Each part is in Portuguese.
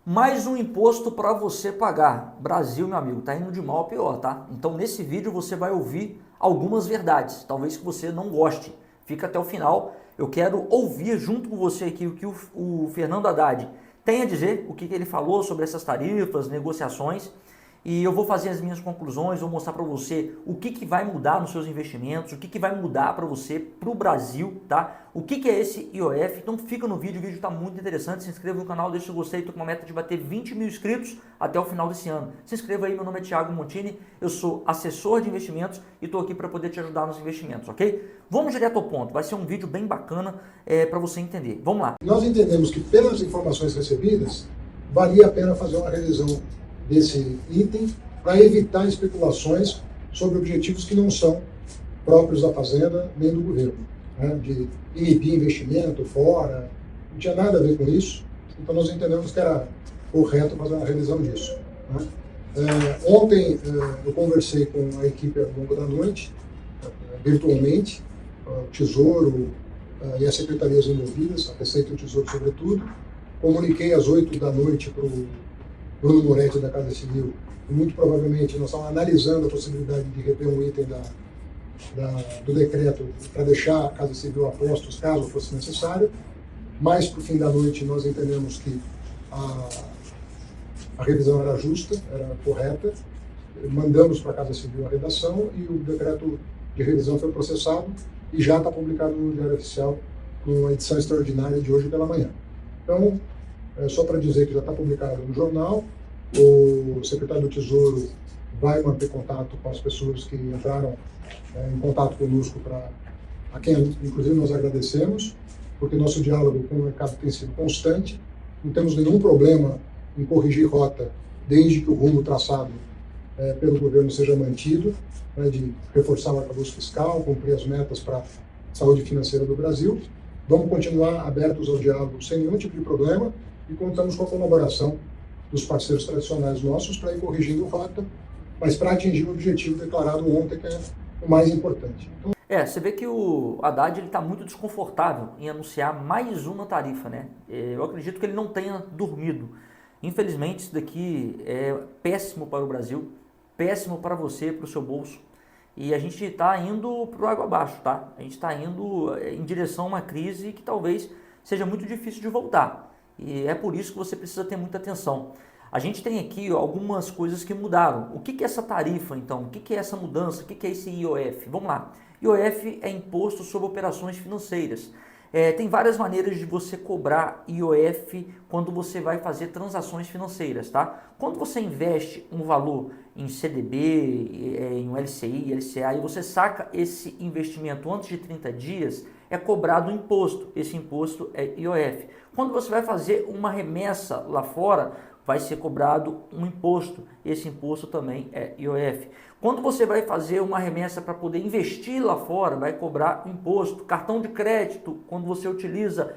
Mais um imposto para você pagar. Brasil, meu amigo, tá indo de mal a pior, tá? Então nesse vídeo você vai ouvir algumas verdades, talvez que você não goste. Fica até o final. Eu quero ouvir junto com você aqui o que o Fernando Haddad tem a dizer, o que ele falou sobre essas tarifas, negociações. E eu vou fazer as minhas conclusões, vou mostrar para você o que vai mudar nos seus investimentos, o que vai mudar para você, para o Brasil, tá? O que é esse IOF? Então fica no vídeo, o vídeo está muito interessante, se inscreva no canal, deixa o gostei, estou com uma meta de bater 20 mil inscritos até o final desse ano. Se inscreva aí, meu nome é Thiago Montini, eu sou assessor de investimentos e estou aqui para poder te ajudar nos investimentos, ok? Vamos direto ao ponto, vai ser um vídeo bem bacana para você entender. Vamos lá. Nós entendemos que, pelas informações recebidas, valia a pena fazer uma revisão desse item para evitar especulações sobre objetivos que não são próprios da Fazenda nem do governo, né? De inibir investimento fora, não tinha nada a ver com isso, então nós entendemos que era correto fazer uma revisão disso, né? Ontem eu conversei com a equipe ao longo da noite, virtualmente, o Tesouro e as secretarias envolvidas, a Receita e o Tesouro sobretudo. Comuniquei às 8 da noite para o Bruno Moretti da Casa Civil, e muito provavelmente nós estamos analisando a possibilidade de rever um item do decreto para deixar a Casa Civil a postos, caso fosse necessário, mas para o fim da noite nós entendemos que a revisão era justa, era correta, mandamos para a Casa Civil a redação e o decreto de revisão foi processado e já está publicado no Diário Oficial com a edição extraordinária de hoje pela manhã. Então, só para dizer que já está publicado no jornal, o secretário do Tesouro vai manter contato com as pessoas que entraram em contato conosco, a quem inclusive nós agradecemos, porque nosso diálogo com o mercado tem sido constante, não temos nenhum problema em corrigir rota, desde que o rumo traçado pelo governo seja mantido, né, de reforçar o arcabouço fiscal, cumprir as metas para a saúde financeira do Brasil. Vamos continuar abertos ao diálogo sem nenhum tipo de problema e contamos com a colaboração dos parceiros tradicionais nossos para ir corrigindo rota, mas para atingir o objetivo declarado ontem, que é o mais importante. Então, você vê que o Haddad está muito desconfortável em anunciar mais uma tarifa, né? Eu acredito que ele não tenha dormido. Infelizmente, isso daqui é péssimo para o Brasil, péssimo para você, para o seu bolso. E a gente está indo para o água abaixo, tá? A gente está indo em direção a uma crise que talvez seja muito difícil de voltar. E é por isso que você precisa ter muita atenção. A gente tem aqui algumas coisas que mudaram. O que é essa tarifa, então? O que é essa mudança? O que é esse IOF? Vamos lá. IOF é Imposto sobre Operações Financeiras. Tem várias maneiras de você cobrar IOF quando você vai fazer transações financeiras, tá? Quando você investe um valor em CDB, em um LCI, LCA, e você saca esse investimento antes de 30 dias, é cobrado um imposto. Esse imposto é IOF. Quando você vai fazer uma remessa lá fora, vai ser cobrado um imposto. Esse imposto também é IOF. Quando você vai fazer uma remessa para poder investir lá fora, vai cobrar imposto. Cartão de crédito, quando você utiliza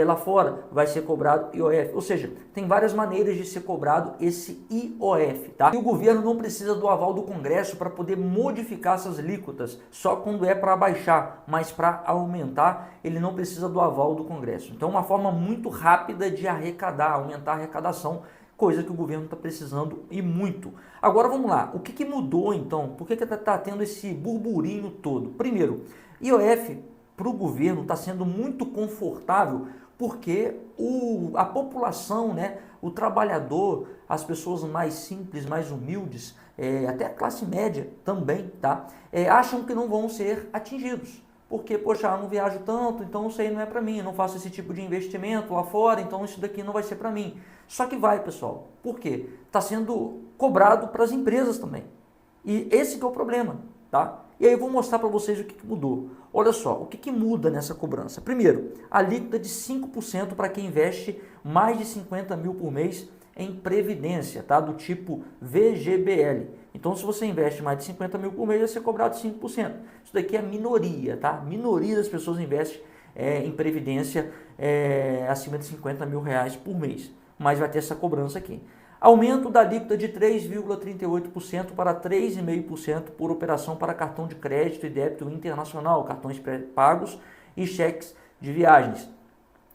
lá fora, vai ser cobrado IOF. Ou seja, tem várias maneiras de ser cobrado esse IOF, tá? E o governo não precisa do aval do Congresso para poder modificar essas alíquotas, só quando é para baixar, mas para aumentar, ele não precisa do aval do Congresso. Então, é uma forma muito rápida de arrecadar, aumentar a arrecadação, coisa que o governo está precisando e muito. Agora vamos lá, o que mudou então? Por que está tendo esse burburinho todo? Primeiro, IOF para o governo está sendo muito confortável porque a população, né, o trabalhador, as pessoas mais simples, mais humildes, até a classe média também, tá? Acham que não vão ser atingidos. Porque, poxa, eu não viajo tanto, então isso aí não é para mim, eu não faço esse tipo de investimento lá fora, então isso daqui não vai ser para mim. Só que vai, pessoal. Por quê? Está sendo cobrado para as empresas também. E esse que é o problema, tá? E aí eu vou mostrar para vocês o que mudou. Olha só, o que muda nessa cobrança? Primeiro, a alíquota de 5% para quem investe mais de 50 mil por mês em previdência, tá? Do tipo VGBL. Então, se você investe mais de 50 mil por mês, vai ser cobrado 5%. Isso daqui é minoria, tá? Minoria das pessoas investem em previdência acima de 50 mil reais por mês. Mas vai ter essa cobrança aqui. Aumento da alíquota de 3,38% para 3,5% por operação para cartão de crédito e débito internacional, cartões pré-pagos e cheques de viagens.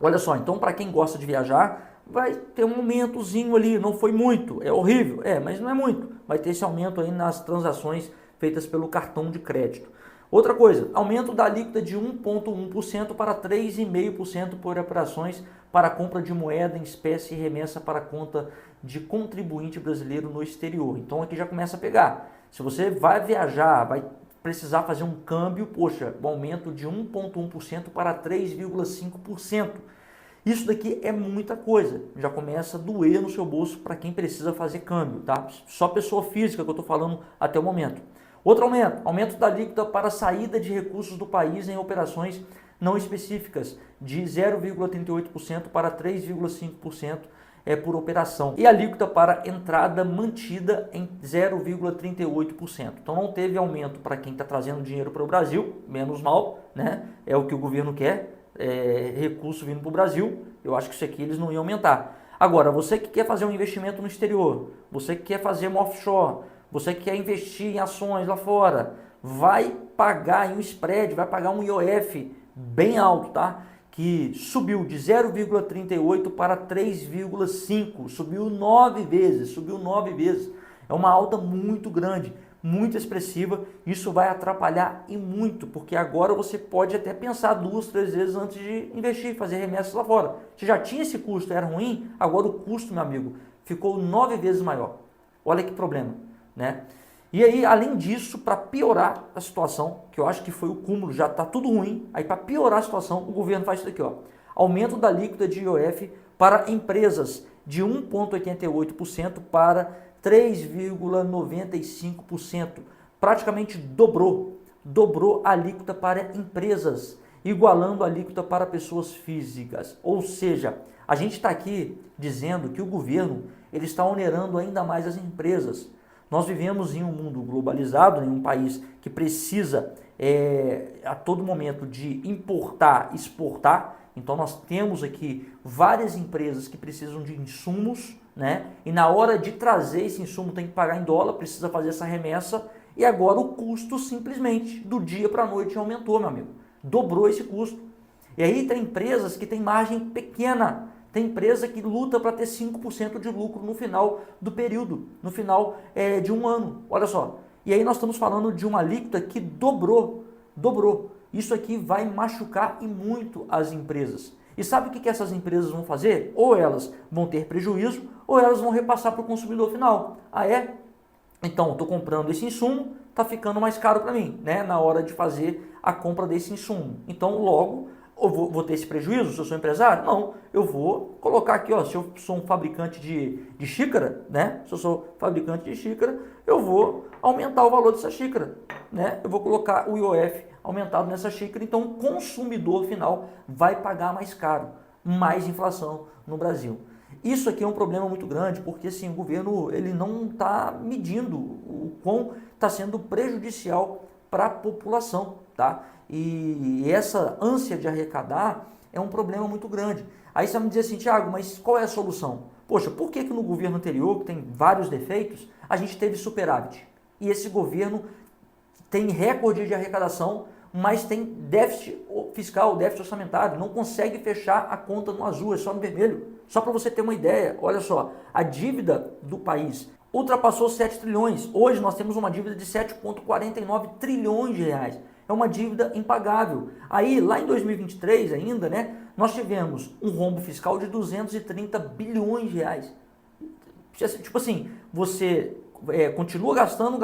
Olha só, então para quem gosta de viajar, vai ter um aumentozinho ali, não foi muito, é horrível, mas não é muito. Vai ter esse aumento aí nas transações feitas pelo cartão de crédito. Outra coisa, aumento da alíquota de 1,1% para 3,5% por operações para compra de moeda em espécie e remessa para conta de contribuinte brasileiro no exterior. Então aqui já começa a pegar. Se você vai viajar, vai precisar fazer um câmbio, poxa, um aumento de 1,1% para 3,5%. Isso daqui é muita coisa, já começa a doer no seu bolso para quem precisa fazer câmbio, tá? Só pessoa física que eu estou falando até o momento. Outro aumento da alíquota para saída de recursos do país em operações não específicas, de 0,38% para 3,5% por operação. E a alíquota para entrada mantida em 0,38%. Então não teve aumento para quem está trazendo dinheiro para o Brasil, menos mal, né? É o que o governo quer. Recurso vindo para o Brasil, eu acho que isso aqui eles não iam aumentar. Agora, você que quer fazer um investimento no exterior, você que quer fazer um offshore, você que quer investir em ações lá fora, vai pagar um spread, vai pagar um IOF bem alto, tá? Que subiu de 0,38 para 3,5, subiu 9 vezes, É uma alta muito grande, muito expressiva, isso vai atrapalhar e muito, porque agora você pode até pensar 2, 3 vezes antes de investir, fazer remessas lá fora. Você já tinha esse custo, era ruim, agora o custo, meu amigo, ficou 9 vezes maior. Olha que problema, né? E aí, além disso, para piorar a situação, que eu acho que foi o cúmulo, já está tudo ruim, aí para piorar a situação, o governo faz isso daqui, ó. Aumento da alíquota de IOF para empresas de 1,88% para 3,95%, praticamente dobrou a alíquota para empresas, igualando a alíquota para pessoas físicas. Ou seja, a gente está aqui dizendo que o governo ele está onerando ainda mais as empresas. Nós vivemos em um mundo globalizado, em um país que precisa a todo momento de importar, exportar. Então nós temos aqui várias empresas que precisam de insumos, né? E na hora de trazer esse insumo tem que pagar em dólar, precisa fazer essa remessa e agora o custo simplesmente do dia para a noite aumentou, meu amigo. Dobrou esse custo. E aí tem empresas que têm margem pequena, tem empresa que luta para ter 5% de lucro no final do período, no final de um ano, olha só. E aí nós estamos falando de uma alíquota que dobrou. Isso aqui vai machucar e muito as empresas. E sabe o que essas empresas vão fazer? Ou elas vão ter prejuízo, ou elas vão repassar para o consumidor final. Ah, é? Então, estou comprando esse insumo, está ficando mais caro para mim, né? Na hora de fazer a compra desse insumo. Então, logo, eu vou ter esse prejuízo se eu sou empresário? Não, eu vou colocar aqui, ó, se eu sou um fabricante de xícara, né? Se eu sou fabricante de xícara, eu vou aumentar o valor dessa xícara, né? Eu vou colocar o IOF aumentado nessa xícara, então o consumidor final vai pagar mais caro, mais inflação no Brasil. Isso aqui é um problema muito grande, porque assim, o governo ele não está medindo o quão está sendo prejudicial para a população, tá? E essa ânsia de arrecadar é um problema muito grande. Aí você vai me dizer assim, Thiago, mas qual é a solução? Poxa, por que no governo anterior, que tem vários defeitos, a gente teve superávit? E esse governo tem recorde de arrecadação, mas tem déficit fiscal, déficit orçamentário, não consegue fechar a conta no azul, é só no vermelho. Só para você ter uma ideia, olha só, a dívida do país ultrapassou 7 trilhões. Hoje nós temos uma dívida de 7,49 trilhões de reais. É uma dívida impagável. Aí, lá em 2023 ainda, né, nós tivemos um rombo fiscal de 230 bilhões de reais. Tipo assim, você continua gastando,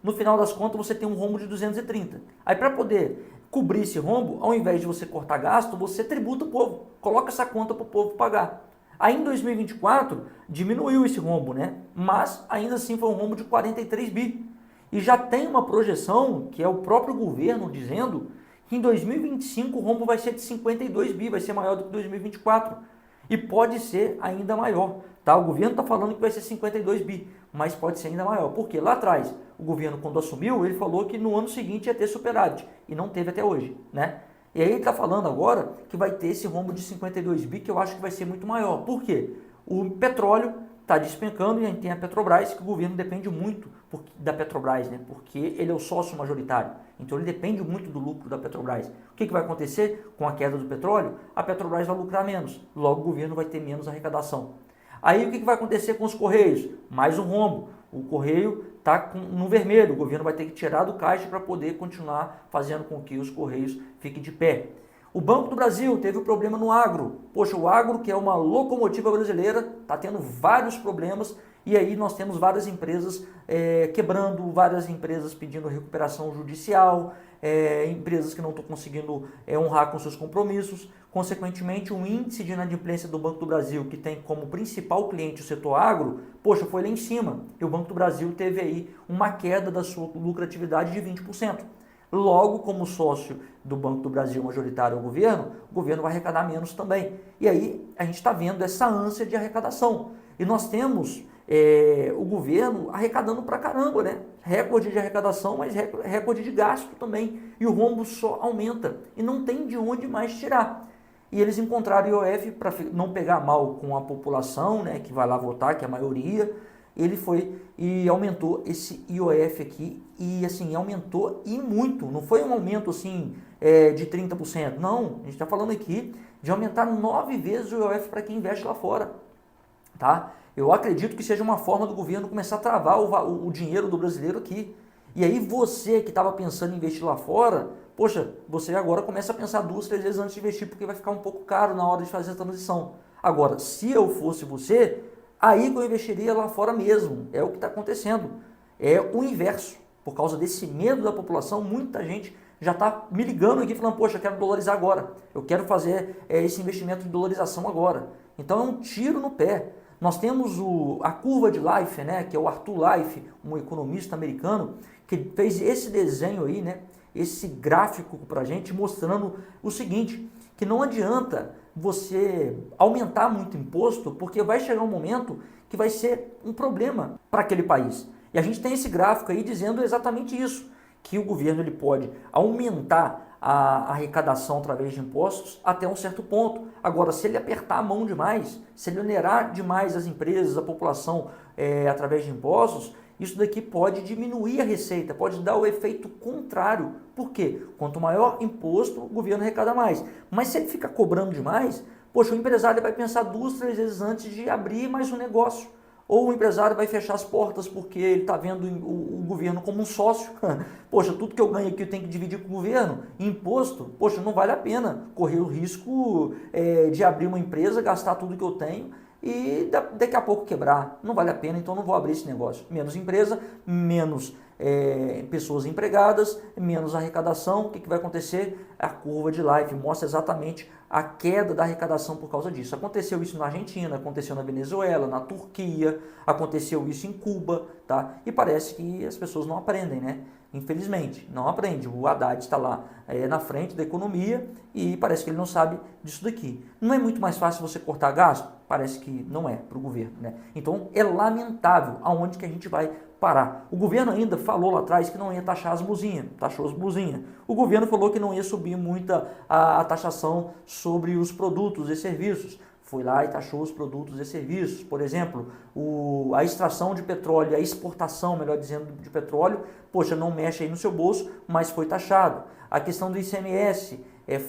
no final das contas você tem um rombo de 230. Aí para poder cobrir esse rombo, ao invés de você cortar gasto, você tributa o povo, coloca essa conta para o povo pagar. Aí em 2024 diminuiu esse rombo, né? Mas ainda assim foi um rombo de 43 bi. E já tem uma projeção, que é o próprio governo dizendo, que em 2025 o rombo vai ser de 52 bi, vai ser maior do que 2024. E pode ser ainda maior. Tá? O governo está falando que vai ser 52 bi, mas pode ser ainda maior. Porque lá atrás, o governo quando assumiu, ele falou que no ano seguinte ia ter superávit. E não teve até hoje, né? E aí ele está falando agora que vai ter esse rombo de 52 bi, que eu acho que vai ser muito maior. Por quê? O petróleo está despencando e tem a Petrobras, que o governo depende muito da Petrobras, né? Porque ele é o sócio majoritário. Então ele depende muito do lucro da Petrobras. O que vai acontecer com a queda do petróleo? A Petrobras vai lucrar menos, logo o governo vai ter menos arrecadação. Aí o que vai acontecer com os Correios? Mais um rombo. O Correio está no vermelho, o governo vai ter que tirar do caixa para poder continuar fazendo com que os Correios fiquem de pé. O Banco do Brasil teve um problema no agro. Poxa, o agro, que é uma locomotiva brasileira, está tendo vários problemas e aí nós temos várias empresas quebrando, várias empresas pedindo recuperação judicial, empresas que não estão conseguindo honrar com seus compromissos. Consequentemente, o índice de inadimplência do Banco do Brasil, que tem como principal cliente o setor agro, poxa, foi lá em cima. E o Banco do Brasil teve aí uma queda da sua lucratividade de 20%. Logo, como sócio do Banco do Brasil majoritário ao governo, o governo vai arrecadar menos também. E aí a gente está vendo essa ânsia de arrecadação. E nós temos o governo arrecadando pra caramba, né? Recorde de arrecadação, mas recorde de gasto também. E o rombo só aumenta. E não tem de onde mais tirar. E eles encontraram o IOF para não pegar mal com a população, né, que vai lá votar, que é a maioria. Ele foi e aumentou esse IOF aqui, e assim, aumentou e muito, não foi um aumento assim de 30%, não, a gente está falando aqui de aumentar 9 vezes o IOF para quem investe lá fora, tá? Eu acredito que seja uma forma do governo começar a travar o dinheiro do brasileiro aqui, e aí você que estava pensando em investir lá fora, poxa, você agora começa a pensar 2, 3 vezes antes de investir, porque vai ficar um pouco caro na hora de fazer a transição. Agora, se eu fosse você, aí que eu investiria lá fora mesmo. É o que está acontecendo. É o inverso. Por causa desse medo da população, muita gente já está me ligando aqui falando, poxa, eu quero dolarizar agora. Eu quero fazer esse investimento de dolarização agora. Então é um tiro no pé. Nós temos a curva de Life, né, que é o Arthur Life, um economista americano, que fez esse desenho aí, né, esse gráfico para a gente, mostrando o seguinte, que não adianta você aumentar muito imposto, porque vai chegar um momento que vai ser um problema para aquele país. E a gente tem esse gráfico aí dizendo exatamente isso, que o governo ele pode aumentar a arrecadação através de impostos até um certo ponto. Agora, se ele apertar a mão demais, se ele onerar demais as empresas, a população através de impostos, isso daqui pode diminuir a receita, pode dar o efeito contrário. Por quê? Quanto maior imposto, o governo arrecada mais. Mas se ele ficar cobrando demais, poxa, o empresário vai pensar 2, 3 vezes antes de abrir mais um negócio. Ou o empresário vai fechar as portas porque ele está vendo o governo como um sócio. Poxa, tudo que eu ganho aqui eu tenho que dividir com o governo. Imposto, poxa, não vale a pena correr o risco de abrir uma empresa, gastar tudo que eu tenho e daqui a pouco quebrar. Não vale a pena, então não vou abrir esse negócio. Menos empresa, menos pessoas empregadas, menos arrecadação. O que vai acontecer? A curva de Life mostra exatamente a queda da arrecadação por causa disso. Aconteceu isso na Argentina, aconteceu na Venezuela, na Turquia, aconteceu isso em Cuba, tá? E parece que as pessoas não aprendem, né? Infelizmente, não aprende. O Haddad está lá na frente da economia e parece que ele não sabe disso daqui. Não é muito mais fácil você cortar gasto? Parece que não é para o governo, né? Então é lamentável aonde que a gente vai parar. O governo ainda falou lá atrás que não ia taxar as blusinhas, taxou as blusinhas. O governo falou que não ia subir muito a taxação sobre os produtos e serviços. Foi lá e taxou os produtos e serviços. Por exemplo, a extração de petróleo, a exportação, melhor dizendo, de petróleo, poxa, não mexe aí no seu bolso, mas foi taxado. A questão do ICMS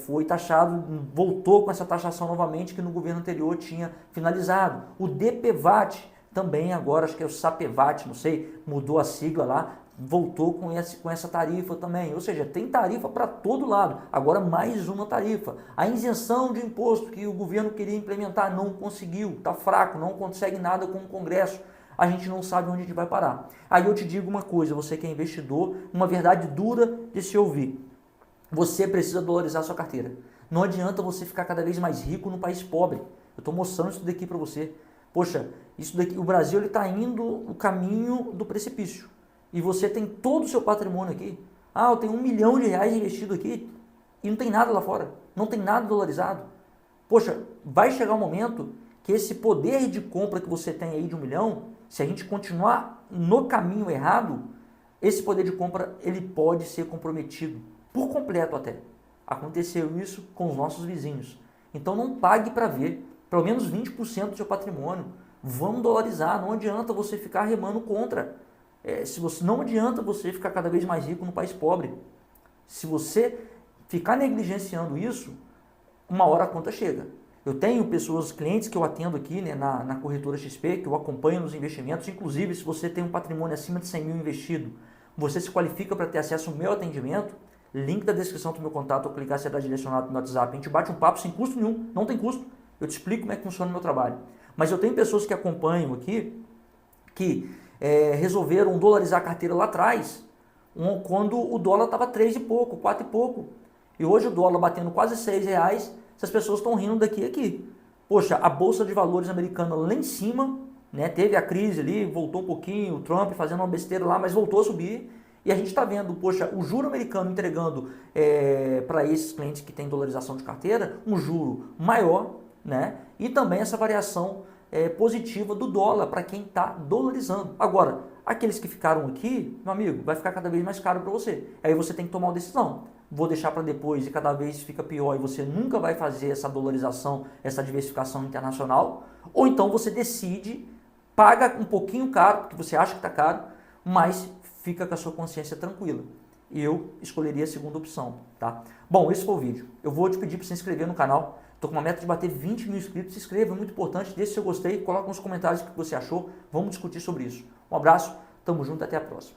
foi taxado, voltou com essa taxação novamente que no governo anterior tinha finalizado. O DPVAT também agora, acho que é o SAPEVAT, não sei, mudou a sigla lá, voltou com essa tarifa também. Ou seja, tem tarifa para todo lado. Agora mais uma tarifa. A isenção de imposto que o governo queria implementar não conseguiu, está fraco, não consegue nada com o Congresso. A gente não sabe onde a gente vai parar. Aí eu te digo uma coisa, você que é investidor, uma verdade dura de se ouvir. Você precisa dolarizar sua carteira. Não adianta você ficar cada vez mais rico no país pobre. Eu estou mostrando isso daqui para você. Poxa, isso daqui, o Brasil está indo o caminho do precipício. E você tem todo o seu patrimônio aqui. Ah, eu tenho R$1 milhão investido aqui e não tem nada lá fora. Não tem nada dolarizado. Poxa, vai chegar um momento que esse poder de compra que você tem aí de 1 milhão, se a gente continuar no caminho errado, esse poder de compra ele pode ser comprometido. Por completo até. Aconteceu isso com os nossos vizinhos. Então não pague para ver. Pelo menos 20% do seu patrimônio. Vamos dolarizar. Não adianta você ficar remando contra. Não adianta você ficar cada vez mais rico no país pobre. Se você ficar negligenciando isso, uma hora a conta chega. Eu tenho clientes que eu atendo aqui, né, na corretora XP, que eu acompanho nos investimentos. Inclusive, se você tem um patrimônio acima de 100 mil investido, você se qualifica para ter acesso ao meu atendimento. Link da descrição do meu contato, ou clicar se é direcionado no WhatsApp. A gente bate um papo sem custo nenhum, não tem custo. Eu te explico como é que funciona o meu trabalho. Mas eu tenho pessoas que acompanham aqui, que resolveram dolarizar a carteira lá atrás, quando o dólar estava 3 e pouco, 4 e pouco. E hoje o dólar batendo quase 6 reais, essas pessoas estão rindo daqui e aqui. Poxa, a Bolsa de Valores americana lá em cima, né, teve a crise ali, voltou um pouquinho, o Trump fazendo uma besteira lá, mas voltou a subir. E a gente está vendo, poxa, o juro americano entregando para esses clientes que têm dolarização de carteira, um juro maior, né? E também essa variação positiva do dólar para quem está dolarizando. Agora, aqueles que ficaram aqui, meu amigo, vai ficar cada vez mais caro para você. Aí você tem que tomar uma decisão. Vou deixar para depois e cada vez fica pior e você nunca vai fazer essa dolarização, essa diversificação internacional. Ou então você decide, paga um pouquinho caro, porque você acha que está caro, mas fica com a sua consciência tranquila. E eu escolheria a segunda opção, tá? Bom, esse foi o vídeo. Eu vou te pedir para se inscrever no canal. Estou com uma meta de bater 20 mil inscritos. Se inscreva, é muito importante. Deixe seu gostei, coloca nos comentários o que você achou. Vamos discutir sobre isso. Um abraço, tamo junto, até a próxima.